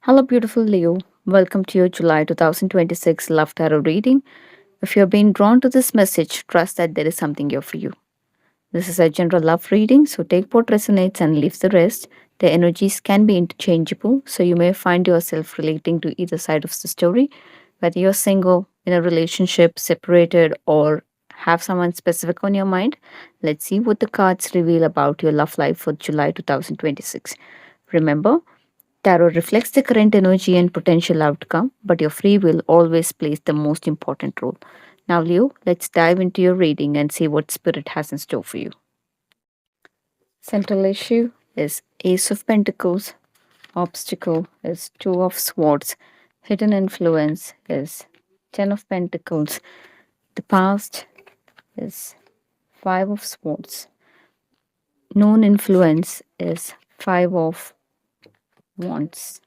Hello, beautiful Leo. Welcome to your July 2026 Love Tarot reading. If you're being drawn to this message, trust that there is something here for you. This is a general love reading, so take what resonates and leave the rest. The energies can be interchangeable, so you may find yourself relating to either side of the story, whether you're single, in a relationship, separated, or have someone specific on your mind. Let's see what the cards reveal about your love life for July 2026. Remember, tarot reflects the current energy and potential outcome, but your free will always plays the most important role. Now, Leo, let's dive into your reading and see what Spirit has in store for you. Central issue is Ace of Pentacles, obstacle is Two of Swords, hidden influence is Ten of Pentacles, the past is Five of Swords, known influence is Five of Wands.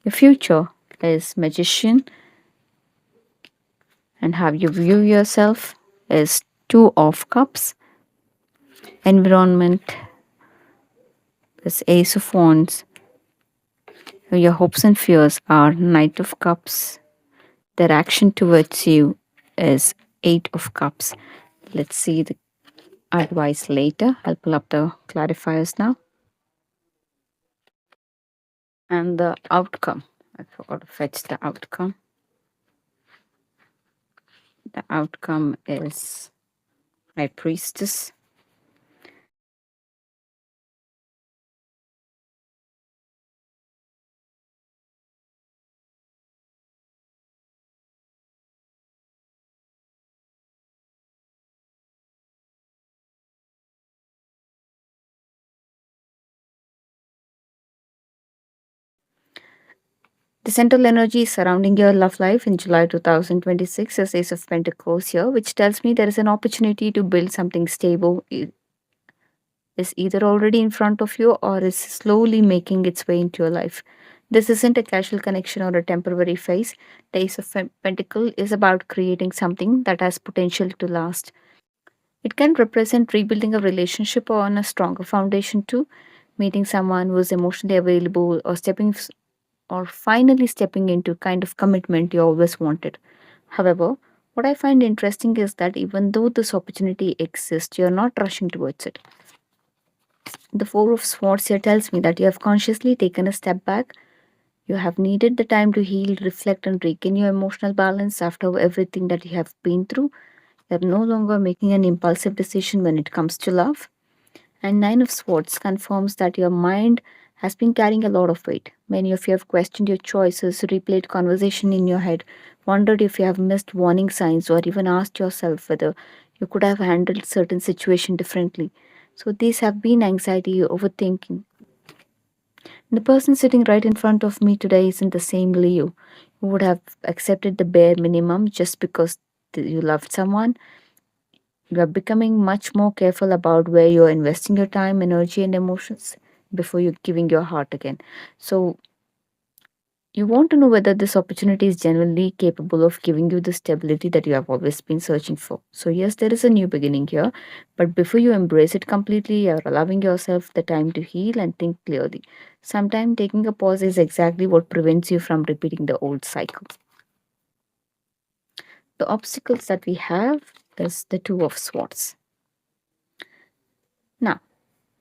Your future is Magician, and how you view yourself is Two of Cups. Environment is Ace of Wands. Your hopes and fears are Knight of Cups. Their action towards you is Eight of Cups. Let's see the advice later. I'll pull up the clarifiers now. And the outcome. I forgot to fetch the outcome. The outcome is High Priestess. The central energy surrounding your love life in July 2026 is Ace of Pentacles here, which tells me there is an opportunity to build something stable. It is either already in front of you or is slowly making its way into your life. This isn't a casual connection or a temporary phase. The Ace of Pentacle is about creating something that has potential to last. It can represent rebuilding a relationship on a stronger foundation too, meeting someone who is emotionally available or finally stepping into kind of commitment you always wanted. However, what I find interesting is that even though this opportunity exists, you're not rushing towards it. The Four of Swords here tells me that you have consciously taken a step back. You have needed the time to heal, reflect, and regain your emotional balance after everything that you have been through. You're no longer making an impulsive decision when it comes to love. And Nine of Swords confirms that your mind has been carrying a lot of weight. Many of you have questioned your choices, replayed conversation in your head, wondered if you have missed warning signs, or even asked yourself whether you could have handled certain situation differently. So these have been anxiety, overthinking. The person sitting right in front of me today isn't the same Leo who would have accepted the bare minimum just because you loved someone. You are becoming much more careful about where you're investing your time, energy, and emotions before you're giving your heart again. So, you want to know whether this opportunity is genuinely capable of giving you the stability that you have always been searching for. So, yes, there is a new beginning here, but before you embrace it completely, you're allowing yourself the time to heal and think clearly. Sometimes taking a pause is exactly what prevents you from repeating the old cycle. The obstacles that we have is the Two of Swords. Now,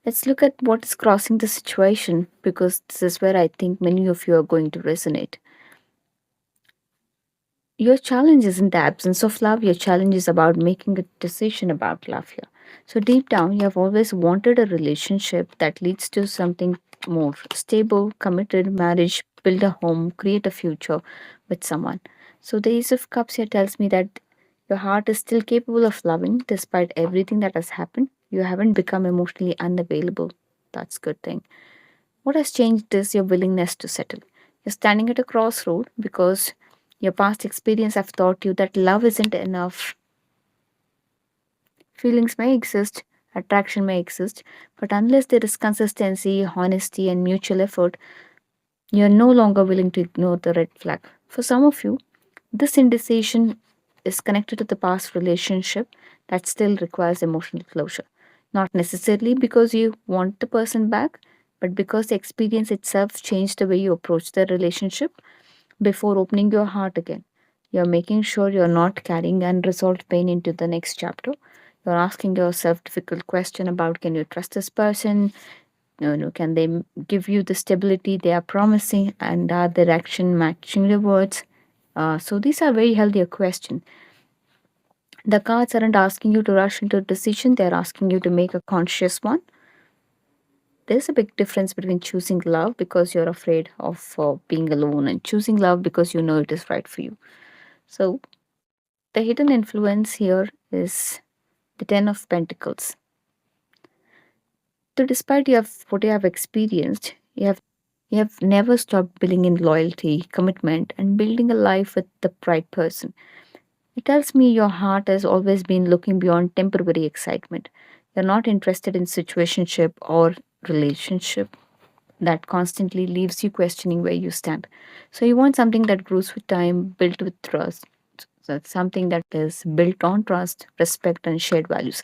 let's look at what is crossing the situation because this is where I think many of you are going to resonate. Your challenge isn't the absence of love, your challenge is about making a decision about love here. So, deep down, you have always wanted a relationship that leads to something more stable, committed, marriage, build a home, create a future with someone. So, the Ace of Cups here tells me that your heart is still capable of loving despite everything that has happened. You haven't become emotionally unavailable. That's a good thing. What has changed is your willingness to settle. You're standing at a crossroad because your past experience have taught you that love isn't enough. Feelings may exist, attraction may exist, but unless there is consistency, honesty, and mutual effort, you're no longer willing to ignore the red flag. For some of you, this indecision is connected to the past relationship that still requires emotional closure. Not necessarily because you want the person back, but because the experience itself changed the way you approach the relationship before opening your heart again. You're making sure you're not carrying unresolved pain into the next chapter. You're asking yourself difficult question about, can you trust this person? Can they give you the stability they are promising, and are their action matching your words? So these are very healthier questions. The cards aren't asking you to rush into a decision; they're asking you to make a conscious one. There's a big difference between choosing love because you're afraid of being alone and choosing love because you know it is right for you. So the hidden influence here is the Ten of Pentacles. So despite what you have experienced, you have never stopped building in loyalty, commitment, and building a life with the right person. It tells me your heart has always been looking beyond temporary excitement. You're not interested in situationship or relationship that constantly leaves you questioning where you stand. So you want something that grows with time, built with trust. So it's something that is built on trust, respect, and shared values.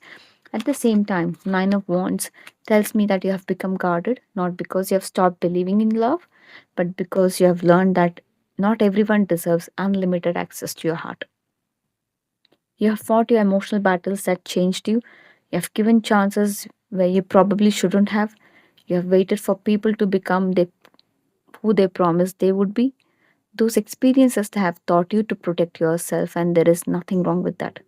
At the same time, Nine of Wands tells me that you have become guarded, not because you have stopped believing in love, but because you have learned that not everyone deserves unlimited access to your heart. You have fought your emotional battles that changed you. You have given chances where you probably shouldn't have. You have waited for people to become who they promised they would be. Those experiences have taught you to protect yourself, and there is nothing wrong with that.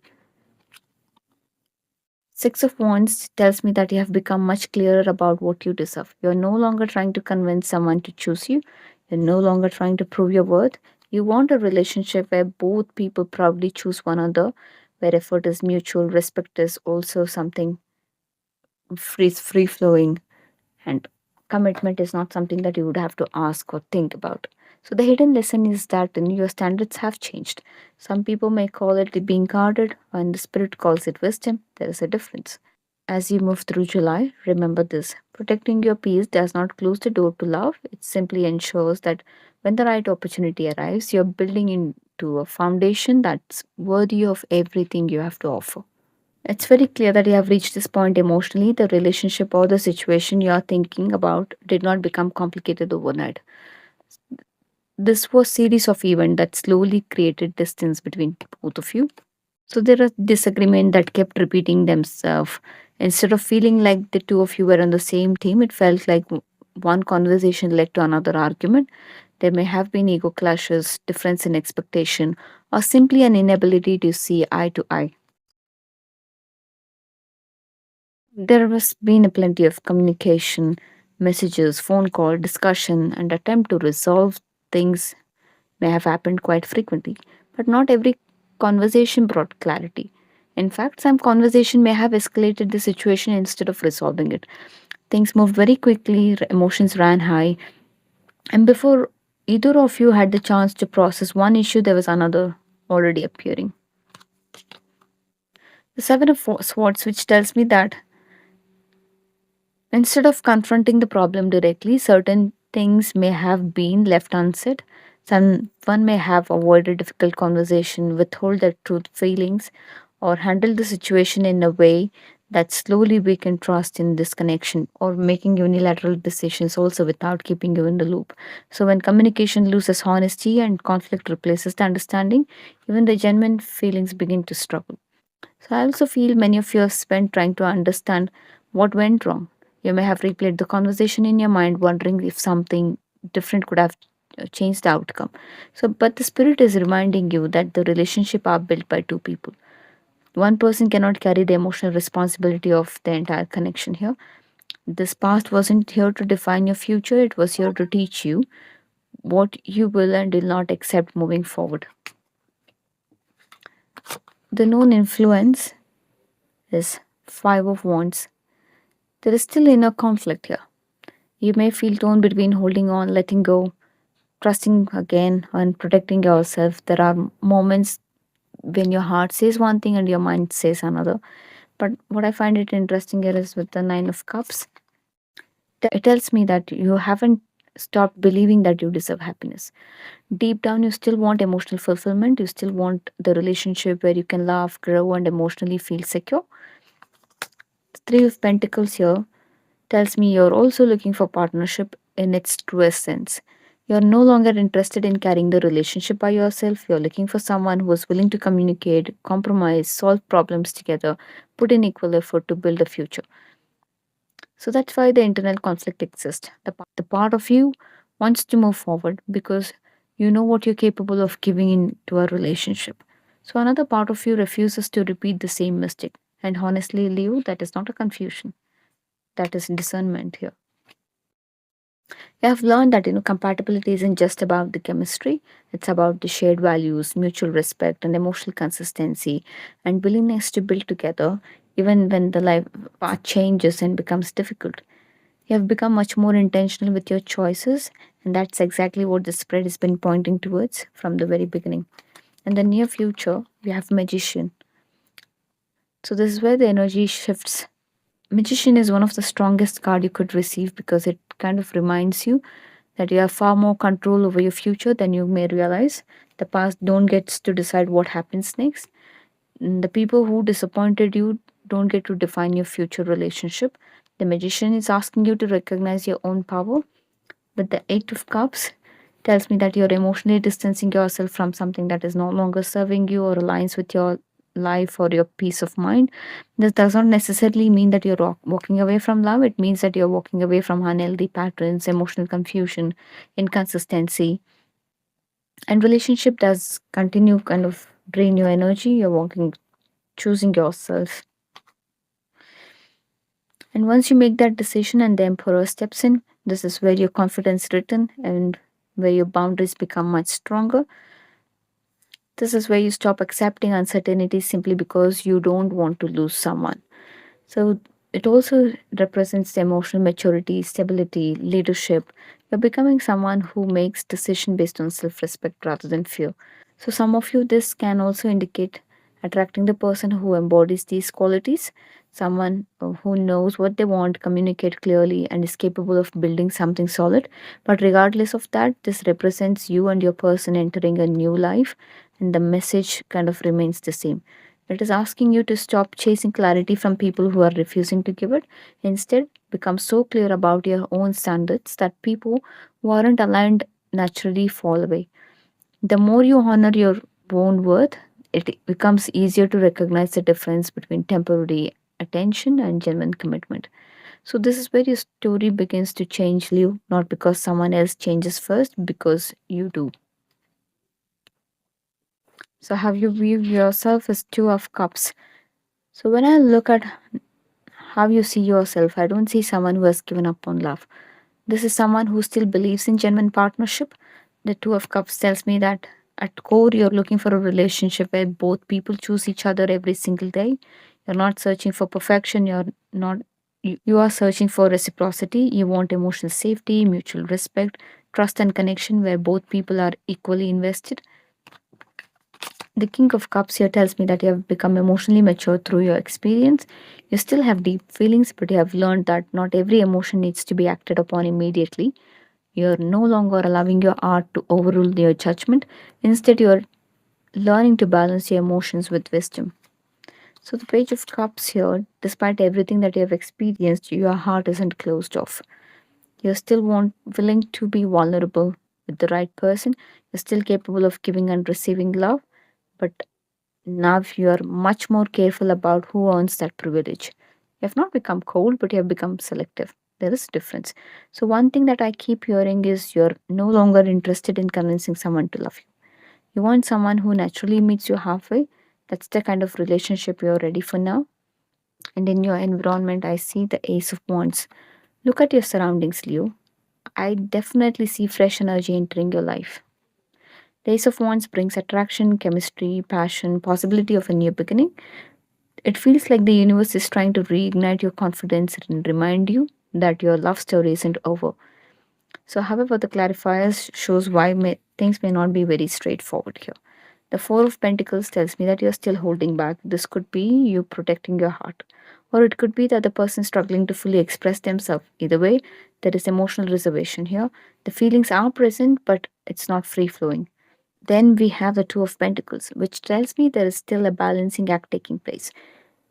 Six of Wands tells me that you have become much clearer about what you deserve. You're no longer trying to convince someone to choose you, you're no longer trying to prove your worth. You want a relationship where both people proudly choose one another, where effort is mutual, respect is also something free flowing, and commitment is not something that you would have to ask or think about. So the hidden lesson is that your standards have changed. Some people may call it being guarded, and the spirit calls it wisdom. There is a difference. As you move through July, remember this: protecting your peace does not close the door to love, it simply ensures that when the right opportunity arrives, you're building into a foundation that's worthy of everything you have to offer. It's very clear that you have reached this point emotionally. The relationship or the situation you are thinking about did not become complicated overnight. This was series of events that slowly created distance between both of you. So there are disagreement that kept repeating themselves. Instead of feeling like the two of you were on the same team, it felt like one conversation led to another argument. There may have been ego clashes, difference in expectation, or simply an inability to see eye to eye. There has been a plenty of communication, messages, phone call, discussion, and attempt to resolve things may have happened quite frequently. But not every conversation brought clarity. In fact, some conversation may have escalated the situation instead of resolving it. Things moved very quickly, emotions ran high, and before either of you had the chance to process one issue, there was another already appearing. The Seven of Swords, which tells me that instead of confronting the problem directly, certain things may have been left unsaid. Someone may have avoided difficult conversation, withhold their truth feelings, or handle the situation in a way that slowly weaken trust in this connection, or making unilateral decisions also without keeping you in the loop. So when communication loses honesty and conflict replaces the understanding, even the genuine feelings begin to struggle. So I also feel many of you have spent trying to understand what went wrong. You may have replayed the conversation in your mind, wondering if something different could have changed the outcome. So, but the spirit is reminding you that the relationship are built by two people. One person cannot carry the emotional responsibility of the entire connection here. This past wasn't here to define your future, it was here to teach you what you will and will not accept moving forward. The known influence is Five of Wands. There is still inner conflict here. You may feel torn between holding on, letting go, trusting again, and protecting yourself. There are moments when your heart says one thing and your mind says another. But what I find it interesting here is with the Nine of Cups, it tells me that you haven't stopped believing that you deserve happiness. Deep down, you still want emotional fulfillment. You still want the relationship where you can laugh, grow, and emotionally feel secure. The Three of Pentacles here tells me you're also looking for partnership in its truest sense. You're no longer interested in carrying the relationship by yourself. You're looking for someone who is willing to communicate, compromise, solve problems together, put in equal effort to build a future. So that's why the internal conflict exists. The part of you wants to move forward because you know what you're capable of giving into a relationship. So another part of you refuses to repeat the same mistake. And honestly, Leo, that is not a confusion. That is discernment here. You have learned that compatibility isn't just about the chemistry. It's about the shared values, mutual respect, and emotional consistency, and willingness to build together, even when the life path changes and becomes difficult. You have become much more intentional with your choices, and that's exactly what the spread has been pointing towards from the very beginning. In the near future, we have magician. So this is where the energy shifts. Magician is one of the strongest card you could receive because it kind of reminds you that you have far more control over your future than you may realize. The past don't gets to decide what happens next. The people who disappointed you don't get to define your future relationship. The magician is asking you to recognize your own power. But the Eight of Cups tells me that you're emotionally distancing yourself from something that is no longer serving you or aligns with your life or your peace of mind. This does not necessarily mean that you're walking away from love. It means that you're walking away from unhealthy patterns, emotional confusion, inconsistency. And relationship does continue kind of drain your energy. You're walking, choosing yourself. And once you make that decision and the emperor steps in, this is where your confidence written and where your boundaries become much stronger. This is where you stop accepting uncertainty simply because you don't want to lose someone. So it also represents the emotional maturity, stability, leadership. You're becoming someone who makes decision based on self-respect rather than fear. So some of you this can also indicate attracting the person who embodies these qualities, someone who knows what they want, communicate clearly and is capable of building something solid. But regardless of that, this represents you and your person entering a new life and the message kind of remains the same. It is asking you to stop chasing clarity from people who are refusing to give it. Instead, become so clear about your own standards that people who aren't aligned naturally fall away. The more you honor your own worth, it becomes easier to recognize the difference between temporary attention and genuine commitment. So, this is where your story begins to change you, not because someone else changes first, because you do. So, have you viewed yourself as Two of Cups? So, when I look at how you see yourself, I don't see someone who has given up on love. This is someone who still believes in genuine partnership. The Two of Cups tells me that at core, you're looking for a relationship where both people choose each other every single day. You're not searching for perfection. You're not. You are searching for reciprocity. You want emotional safety, mutual respect, trust, and connection where both people are equally invested. The King of Cups here tells me that you have become emotionally mature through your experience. You still have deep feelings, but you have learned that not every emotion needs to be acted upon immediately. You're no longer allowing your art to overrule your judgment. Instead, you're learning to balance your emotions with wisdom. So, the Page of Cups here, despite everything that you have experienced, your heart isn't closed off. You're still willing to be vulnerable with the right person. You're still capable of giving and receiving love, but now you are much more careful about who earns that privilege. You have not become cold, but you have become selective. There is a difference. So, one thing that I keep hearing is you're no longer interested in convincing someone to love you. You want someone who naturally meets you halfway. That's the kind of relationship you're ready for now. And in your environment, I see the Ace of Wands. Look at your surroundings, Leo. I definitely see fresh energy entering your life. The Ace of Wands brings attraction, chemistry, passion, possibility of a new beginning. It feels like the universe is trying to reignite your confidence and remind you that your love story isn't over. So, however, the clarifiers shows why things may not be very straightforward here. The Four of Pentacles tells me that you're still holding back. This could be you protecting your heart, or it could be that the person struggling to fully express themselves. Either way, there is emotional reservation here. The feelings are present, but it's not free flowing. Then we have the Two of Pentacles, which tells me there is still a balancing act taking place.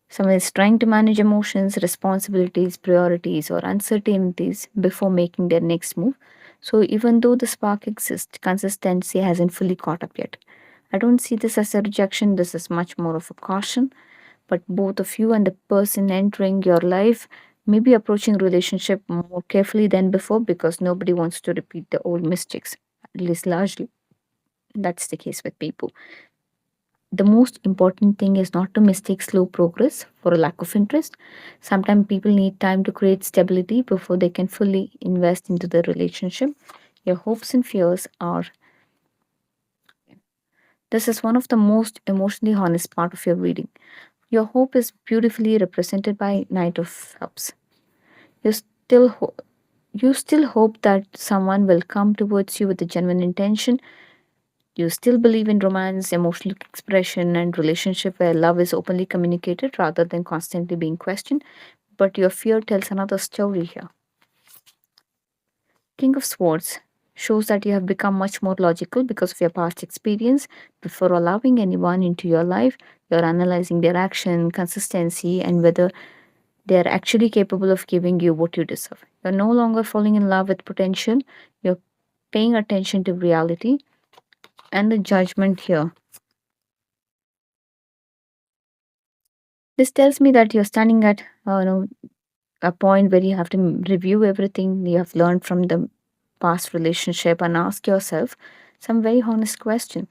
Someone is trying to manage emotions, responsibilities, priorities, or uncertainties before making their next move. So, even though the spark exists, consistency hasn't fully caught up yet. I don't see this as a rejection, this is much more of a caution. But both of you and the person entering your life may be approaching relationship more carefully than before because nobody wants to repeat the old mistakes. At least largely, that's the case with people. The most important thing is not to mistake slow progress for a lack of interest. Sometimes people need time to create stability before they can fully invest into the relationship. Your hopes and fears are. This is one of the most emotionally honest part of your reading. Your hope is beautifully represented by Knight of Cups. You still you still hope that someone will come towards you with a genuine intention. You still believe in romance, emotional expression, and relationship where love is openly communicated rather than constantly being questioned. But your fear tells another story here. King of Swords shows that you have become much more logical because of your past experience. Before allowing anyone into your life, you're analyzing their action, consistency, and whether they are actually capable of giving you what you deserve. You're no longer falling in love with potential, you're paying attention to reality and the judgment here. This tells me that you're standing at a point where you have to review everything you have learned from the past relationship and ask yourself some very honest question.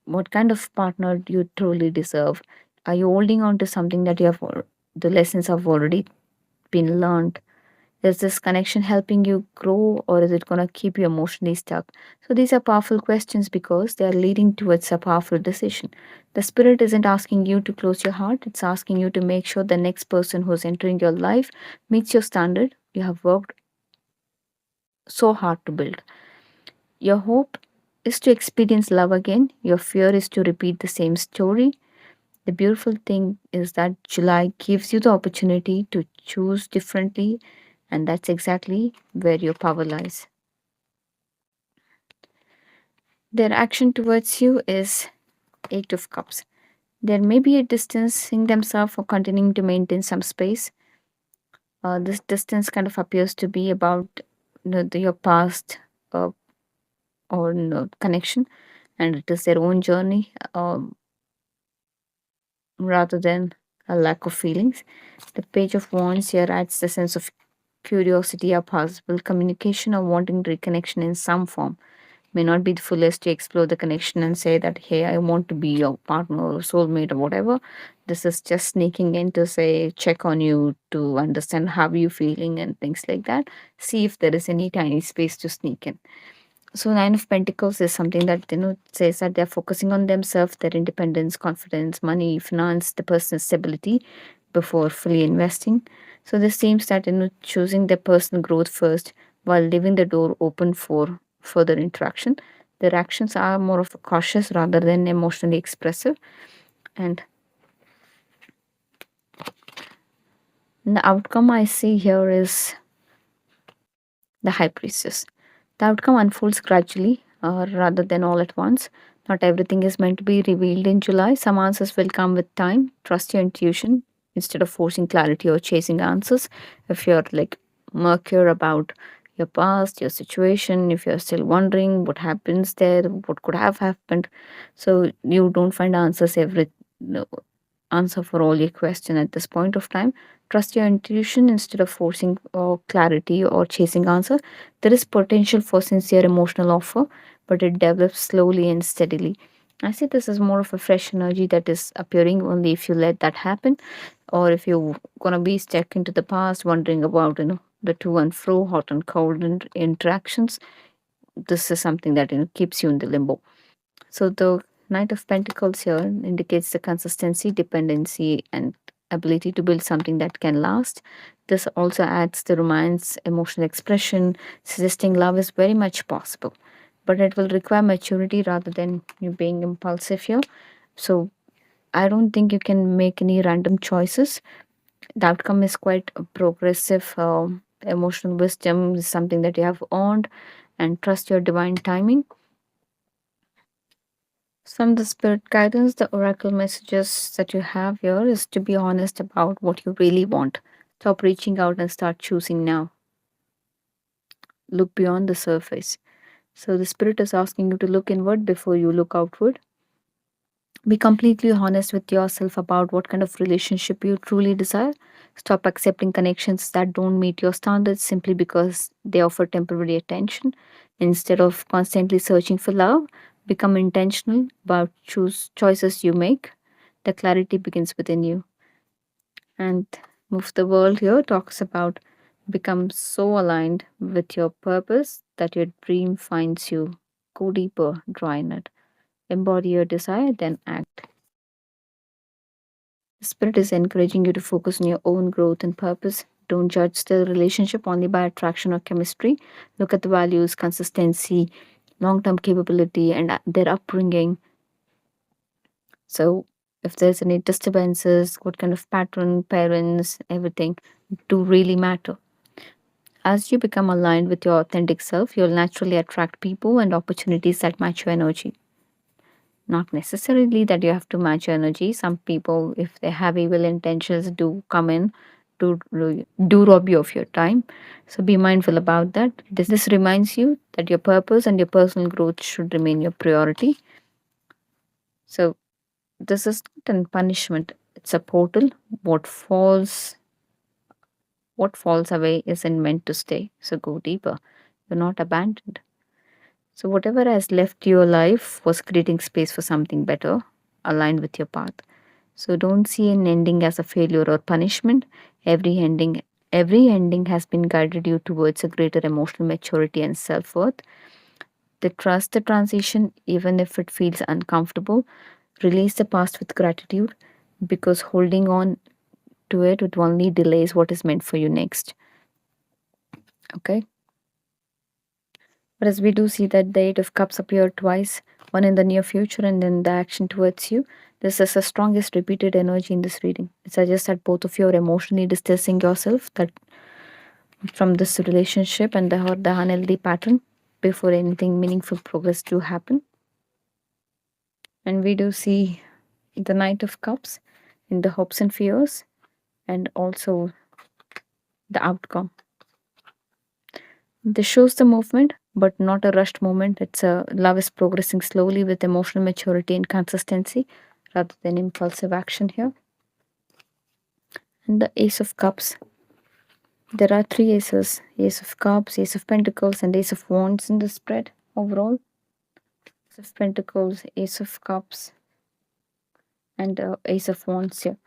What kind of partner do you truly deserve? Are you holding on to something that the lessons have already been learned? Is this connection helping you grow or is it going to keep you emotionally stuck? So these are powerful questions because they are leading towards a powerful decision. The spirit isn't asking you to close your heart, it's asking you to make sure the next person who's entering your life meets your standard you have worked so hard to build. Your hope is to experience love again, your fear is to repeat the same story. The beautiful thing is that July gives you the opportunity to choose differently, and that's exactly where your power lies. Their action towards you is Eight of Cups. There may be a distancing themselves or continuing to maintain some space. This distance kind of appears to be about your past uh, or connection, and it is their own journey rather than a lack of feelings. The Page of Wands here adds the sense of curiosity or possible communication or wanting reconnection in some form. May not be the fullest to explore the connection and say that, hey, I want to be your partner or soulmate or whatever. This is just sneaking in to say, check on you to understand how you're feeling and things like that. See if there is any tiny space to sneak in. So Nine of Pentacles is something that says that they're focusing on themselves, their independence, confidence, money, finance, the personal stability before fully investing. So this seems that choosing their personal growth first while leaving the door open for further interaction. Their actions are more of a cautious rather than emotionally expressive. And the outcome I see here is the High Priestess. The outcome unfolds gradually rather than all at once. Not everything is meant to be revealed in July. Some answers will come with time. Trust your intuition instead of forcing clarity or chasing answers. If you're like murkier about your past, your situation, if you're still wondering what happens there, what could have happened, so you don't find no, answer for all your question at this point of time. Trust your intuition instead of forcing clarity or chasing answer. There is potential for sincere emotional offer, but it develops slowly and steadily. I see this as more of a fresh energy that is appearing only if you let that happen, or if you're gonna be stuck into the past, wondering about the to and fro, hot and cold interactions. This is something that keeps you in the limbo. So the Knight of Pentacles here indicates the consistency, dependency, and ability to build something that can last. This also adds the romance, emotional expression, suggesting love is very much possible. But it will require maturity rather than you being impulsive here. So I don't think you can make any random choices. The outcome is quite a progressive. Emotional wisdom is something that you have earned, and trust your divine timing. From the spirit guidance, the oracle messages that you have here is to be honest about what you really want. Stop reaching out and start choosing now. Look beyond the surface. So the spirit is asking you to look inward before you look outward. Be completely honest with yourself about what kind of relationship you truly desire. Stop accepting connections that don't meet your standards simply because they offer temporary attention. Instead of constantly searching for love, become intentional about choices you make. The clarity begins within you. And Move the World here talks about become so aligned with your purpose that your dream finds you. Go deeper, draw in it. Embody your desire, then act. The spirit is encouraging you to focus on your own growth and purpose. Don't judge the relationship only by attraction or chemistry. Look at the values, consistency, long term capability, and their upbringing. So, if there's any disturbances, what kind of pattern, parents, everything do really matter. As you become aligned with your authentic self, you'll naturally attract people and opportunities that match your energy. Not necessarily that you have to match your energy. Some people, if they have evil intentions, do come in to do rob you of your time. So be mindful about that. This reminds you that your purpose and your personal growth should remain your priority. So this is not a punishment. It's a portal. What falls away isn't meant to stay. So go deeper. You're not abandoned. So whatever has left your life was creating space for something better, aligned with your path. So don't see an ending as a failure or punishment. Every ending every ending has been guided you towards a greater emotional maturity and self-worth. To trust the transition even if it feels uncomfortable. Release the past with gratitude because holding on to it only delays what is meant for you next. Okay? But as we do see that the Eight of Cups appear twice, one in the near future and then the action towards you. This is the strongest repeated energy in this reading. It suggests that both of you are emotionally distancing yourself that from this relationship and the unhealthy pattern before anything meaningful progress to happen. And we do see the Knight of Cups in the hopes and fears and also the outcome. This shows the movement, but not a rushed movement. It's a love is progressing slowly with emotional maturity and consistency rather than impulsive action here. And the Ace of Cups. There are three aces: Ace of Cups, Ace of Pentacles, and Ace of Wands in the spread overall. Ace of Pentacles, Ace of Cups, and Ace of Wands here.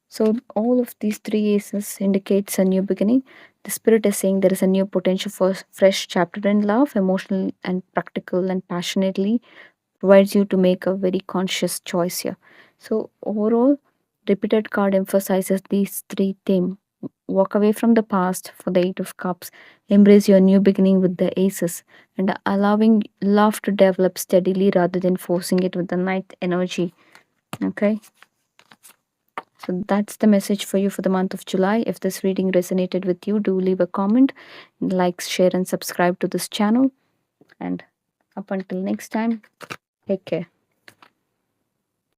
So all of these three aces indicates a new beginning. The spirit is saying there is a new potential for fresh chapter in love, emotional and practical and passionately provides you to make a very conscious choice here. So overall, repeated card emphasizes these three themes. Walk away from the past for the Eight of Cups. Embrace your new beginning with the Aces, and allowing love to develop steadily rather than forcing it with the Ninth energy. Okay. So that's the message for you for the month of July. If this reading resonated with you, do leave a comment, like, share, and subscribe to this channel. And up until next time, take care.